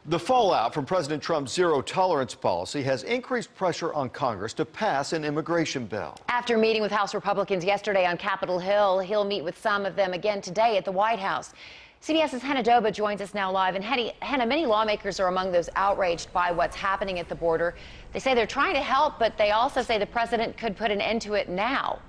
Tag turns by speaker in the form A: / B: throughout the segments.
A: The fallout from President Trump's zero-tolerance policy has increased pressure on Congress to pass an immigration bill.
B: After meeting with House Republicans yesterday on Capitol Hill, he'll meet with some of them again today at the White House. CBS's Hannah Doba joins us now live. And Hannah, many lawmakers are among those outraged by what's happening at the border. They say they're trying to help, but they also say the president could put an end to it now.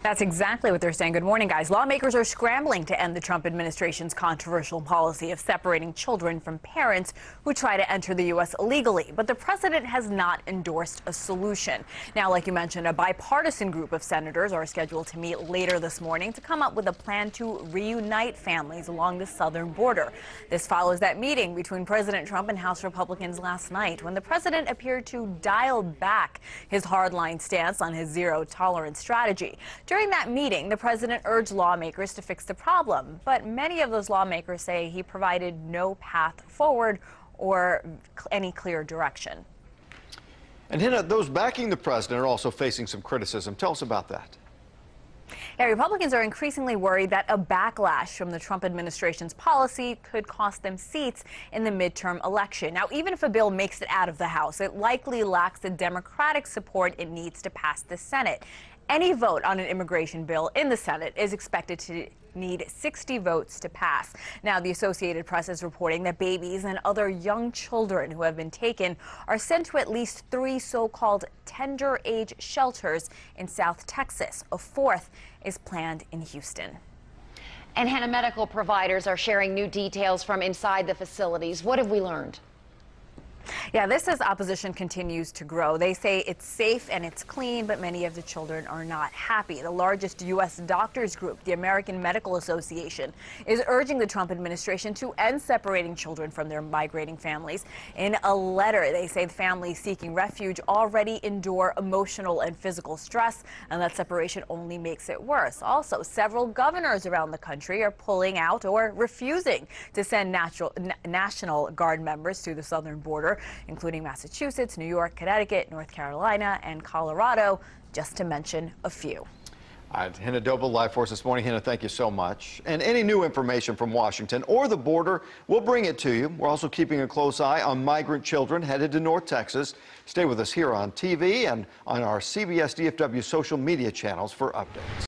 C: That's exactly what they're saying. Good morning, guys. Lawmakers are scrambling to end the Trump administration's controversial policy of separating children from parents who try to enter the U.S. illegally. But the president has not endorsed a solution. Now, like you mentioned, a bipartisan group of senators are scheduled to meet later this morning to come up with a plan to reunite families along the southern border. This follows that meeting between President Trump and House Republicans last night, when the president appeared to dial back his hardline stance on his zero-tolerance strategy. During that meeting, the president urged lawmakers to fix the problem, but many of those lawmakers say he provided no path forward or any clear direction.
A: And Hannah, those backing the president are also facing some criticism. Tell us about that.
C: Yeah, Republicans are increasingly worried that a backlash from the Trump administration's policy could cost them seats in the midterm election. Now, even if a bill makes it out of the House, it likely lacks the Democratic support it needs to pass the Senate. Any vote on an immigration bill in the Senate is expected to need 60 votes to pass. Now, the Associated Press is reporting that babies and other young children who have been taken are sent to at least 3 so-called tender age shelters in South Texas. A 4th is planned in Houston.
B: And Hannah, medical providers are sharing new details from inside the facilities. What have we learned?
C: Yeah, this as opposition continues to grow. They say it's safe and it's clean, but many of the children are not happy. The largest U.S. doctors group, the American Medical Association, is urging the Trump administration to end separating children from their migrating families. In a letter, they say the families seeking refuge already endure emotional and physical stress, and that separation only makes it worse. Also, several governors around the country are pulling out or refusing to send National Guard members to the southern border, including Massachusetts, New York, Connecticut, North Carolina, and Colorado, just to mention a few.
A: All right, Hannah Doba live for us this morning. Hannah, thank you so much. And any new information from Washington or the border, we'll bring it to you. We're also keeping a close eye on migrant children headed to North Texas. Stay with us here on TV and on our CBS DFW social media channels for updates.